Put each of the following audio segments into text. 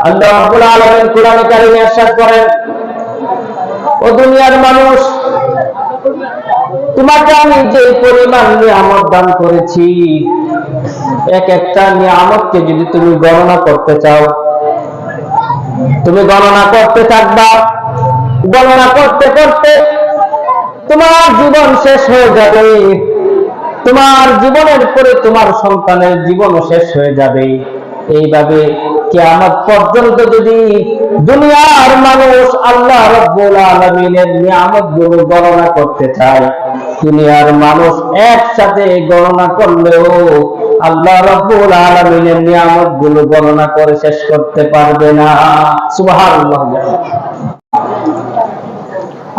আল্লাহ রাব্বুল আলামিন কোরআনে কারিমে ইরশাদ করেন, ও দুনিয়ার মানুষ, তোমাকে আমি যে পরিমাণ নিয়ামত দান করেছি, এক একটা নিয়ামতকে যদি তুমি গণনা করতে চাও, তুমি গণনা করতে থাকবা। গণনা করতে করতে তোমার জীবন শেষ হয়ে যাবে। তোমার জীবনের পরে তোমার সন্তানের জীবনও শেষ হয়ে যাবে। এইভাবে কিয়ামত পর্যন্ত যদি দুনিয়ার মানুষ আল্লাহ রাব্বুল আলামিনের নিয়ামতগুলো গণনা করতে চায়, দুনিয়ার মানুষ একসাথে গণনা করলেও আল্লাহ রাব্বুল আলামিনের নিয়ামতগুলো গণনা করে শেষ করতে পারবে না। সুবহানাল্লাহ।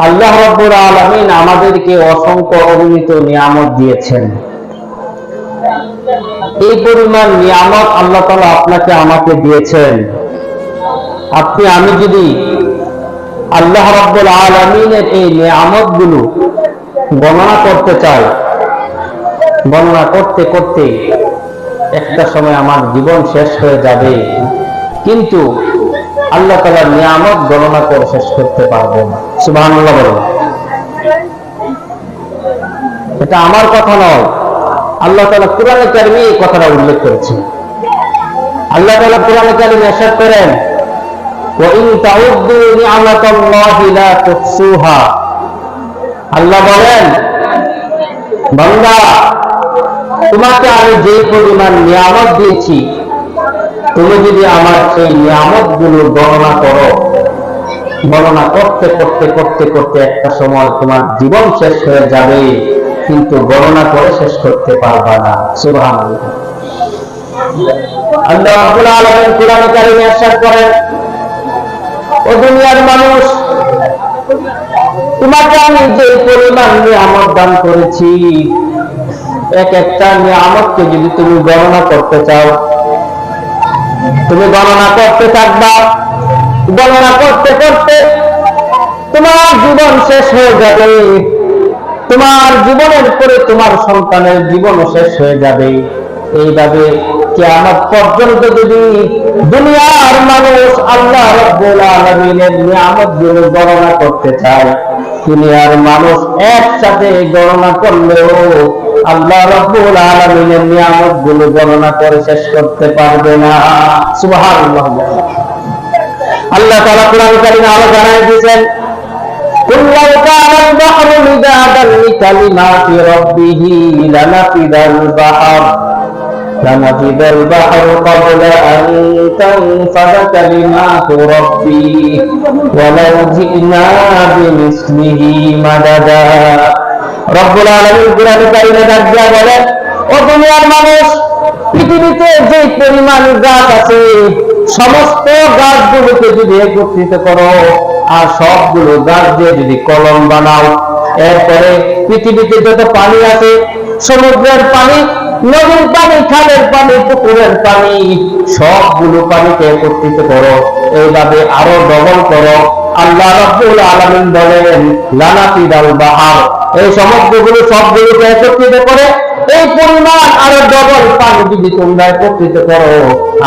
আল্লাহ রাব্বুল আলামিন আমাদেরকে অসংখ্য অগণিত নিয়ামত দিয়েছেন। এই পরিমাণ নিয়ামত আল্লাহ তাআলা আপনাকে আমাকে দিয়েছেন। আমি যদি আল্লাহ রাব্বুল আলামিনের এই নিয়ামতগুলো গণনা করতে চাই, গণনা করতে করতে একটা সময় আমার জীবন শেষ হয়ে যাবে, কিন্তু আল্লাহ তাআলার নিয়ামত গণনা করে শেষ করতে পারবো না। সুবহানাল্লাহ বলুন। এটা আমার কথা নয়, আল্লাহ তাআলা কোরআনে কারিমে এই কথাটা উল্লেখ করেছেন। আল্লাহ তাআলা কোরআনে কারিমে ইরশাদ করেন, ওয়া ইন তাউদ্দু নি'মাতাল্লাহি লা তুহসুহা। আল্লাহ বলেন, বান্দা, তোমাকে আমি যে পরিমাণ নিয়ামত দিয়েছি, তুমি যদি আমার এই নিয়ামতগুলো গণনা করো, গণনা করতে করতে করতে করতে একটা সময় তোমার জীবন শেষ হয়ে যাবে, কিন্তু গণনা করে শেষ করতে পারবা না। সুবহানাল্লাহ। আল্লাহ রাব্বুল আলামিন কোরআনে কারিমে ইরশাদ করেন, ও দুনিয়ার মানুষ, তোমাকে আমি যে পরিমাণ নিয়ামত দান করেছি, এক একটা নিয়ামতকে যদি তুমি গণনা করতে চাও, তুমি গণনা করতে থাকবা। গণনা করতে করতে তোমার জীবন শেষ হয়ে যাবে। তোমার জীবনের পরে তোমার সন্তানের জীবনও শেষ হয়ে যাবে। এইভাবে কিয়ামত পর্যন্ত যদি দুনিয়ার মানুষ আল্লাহ রাব্বুল আলামিনের নিয়ামতগুলো গণনা করতে চায়, দুনিয়ার মানুষ একসাথে গণনা করলেও আল্লাহ রাব্বুল আলামিনের নিয়ামতগুলো গণনা করে শেষ করতে পারবে না। সুবহানাল্লাহ। আল্লাহ তাআলা কোরআন কারিমে আরো জানাই দিয়েছেন, কুল লাউ কানাল বাহরু মিদাদান লিকালিমাতি রাব্বিহি লানাফিদাল বাহর লানাফিদাল বাহরু ক্বাবলা আন তানফাদা কালিমাতু রাব্বি ওয়ালাউ জি'না বিমিসলিহি মাদাদা। রব্বুল আলামিন কোরআনে কারিমে ডাক দিয়া বলেন, ও দুনিয়ার মানুষ, পৃথিবীতে যে পরিমাণ গাছ আছে, সমস্ত গাছগুলোকে যদি একত্রিত করো আর সবগুলো গাছ দিয়ে যদি কলম বানাও, এরপরে পৃথিবীতে যত পানি আছে, সমুদ্রের পানি, নদীর পানি, খালের পানি, পুকুরের পানি, সবগুলো পানিকে একত্রিত করো, এইভাবে আরো ডবল করো। আল্লাহ রাব্বুল আলামিন বলেন, লানাফিদাল বাহর, এই সমুদ্রগুলো সবগুলোকে একত্রিত করে এই পরিমাণ আরো ডবল পানি যদি তোমরা একত্রিত করো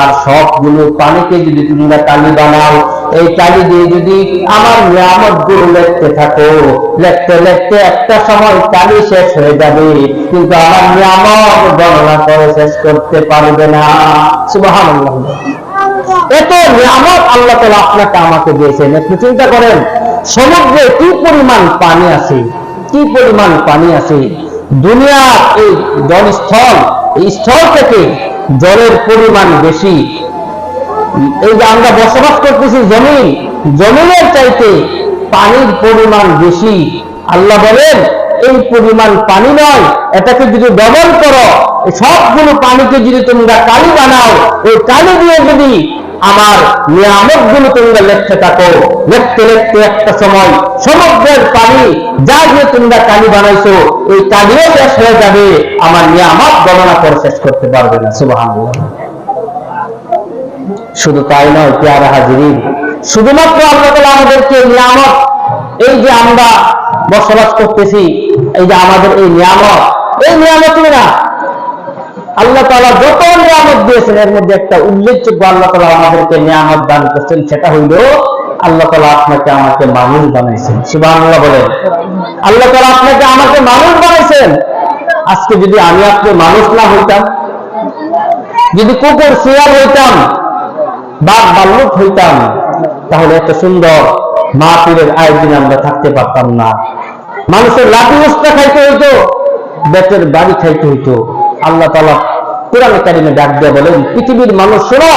আর সবগুলো পানিকে যদি তোমরা কালি বানাও, এই কালি দিয়ে যদি আমার নিয়ামতগুলো লিখতে থাকো, লিখতে লিখতে একটা সময় কালি শেষ হয়ে যাবে, কিন্তু আমার নিয়ামত গণনা করে শেষ করতে পারবে না। সুবহানাল্লাহ। এত নিয়ামত আল্লাহ তাআলা আপনাকে আমাকে দিয়েছেন। একটু চিন্তা করেন, সমুদ্রে কি পরিমাণ পানি আছে, কি পরিমাণ পানি আছে। দুনিয়ার এই জলস্থল, এই স্থল থেকে জলের পরিমাণ বেশি। এই যে আমরা বসবাস করতেছি জমিন, জমিনের চাইতে পানির পরিমাণ বেশি। আল্লাহ বলেন, এই পরিমাণ পানি নয়, এটাকে যদি ডবল করো, সবগুলো পানিকে যদি তোমরা কালি বানাও, এই কালি দিয়ে যদি আমার নিয়ামতগুলো তোমরা লিখতে থাকো, লিখতে লিখতে একটা সময় সমুদ্রের পানি যা দিয়ে তোমরা কালি বানাইছো, ওই কালিও শেষ হয়ে যাবে, আমার নিয়ামত গণনা করে শেষ করতে পারবে না। সুবহানাল্লাহ। শুধু তাই নয়, পেয়ারা হাজিরিন, শুধুমাত্র আল্লাহ তাআলা আমাদেরকে নিয়ামত, এই যে আমরা বসবাস করতেছি, এই যে আমাদের এই নিয়ামত, এই নিয়ামতই না, আল্লাহ তাআলা যত নিয়ামত দিয়েছেন এর মধ্যে একটা উল্লেখযোগ্য আল্লাহ তাআলা আমাদেরকে নিয়ামত দান করছেন, সেটা হইল আল্লাহ তাআলা আপনাকে আমাকে মানুষ বানাইছেন। সুবহানাল্লাহ বলেন। আল্লাহ তাআলা আপনাকে আমাকে মানুষ বানাইছেন। আজকে যদি আমি আপনি মানুষ না হইতাম, যদি কুকুর শিয়াল হইতাম, বাঘ ভাল্লুক হইতাম, তাহলে এত সুন্দর মাহফিলের আয়োজনে আমরা থাকতে পারতাম না। মানুষের লাঠি উস্তা খাইতে হইতো, বেতের বাড়ি খাইতে হইতো। আল্লাহ তাআলা কোরআনে কারিমে ডাক দিয়ে বলেন, পৃথিবীর মানুষ শোনো,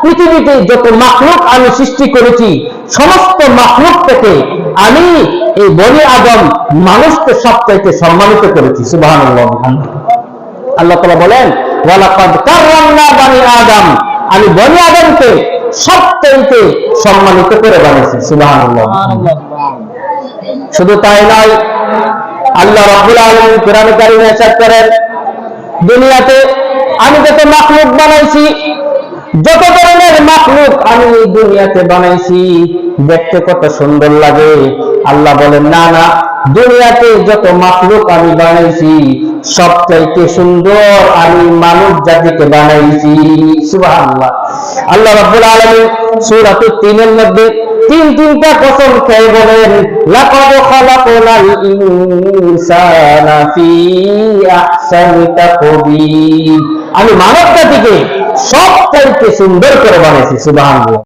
পৃথিবীতে যত মাখলুক আমি সৃষ্টি করেছি, সমস্ত মাখলুক থেকে আমি এই বনি আদম মানুষকে সবচাইতে সম্মানিত করেছি। সুবহানাল্লাহ। আল্লাহ তাআলা বলেন, ওয়ালাকাদ কাররামনা বানি আদম, আমি বনি আদমকে সবচাইতে সম্মানিত করে বানিয়েছি। সুবহানাল্লাহ। শুধু তাই নয়, আল্লাহ রাব্বুল আলামিন কোরআনে কারিমে ইরশাদ করেন, দুনিয়াতে আমি যত মাখলুক বানাইছি, যত ধরনের মাখলুক আমি এই দুনিয়াতে বানাইছি, দেখতে কত সুন্দর লাগে। আল্লাহ বলেন, না না, দুনিয়াতে যত মাখলুক আমি বানাইছি সবচাইতে সুন্দর আমি মানব জাতিকে বানাইছি। সুবহানাল্লাহ। আল্লাহ রাব্বুল আলামিন সূরা ৩ এর মধ্যে তিনটা কসম খেয়ে বলেন, লাকাদ খালাকনাল ইনসানা ফি আহসানি তাকবীর, আমি মানব জাতিকে সবচাইতে সুন্দর করে বানাইছি। সুবহানাল্লাহ।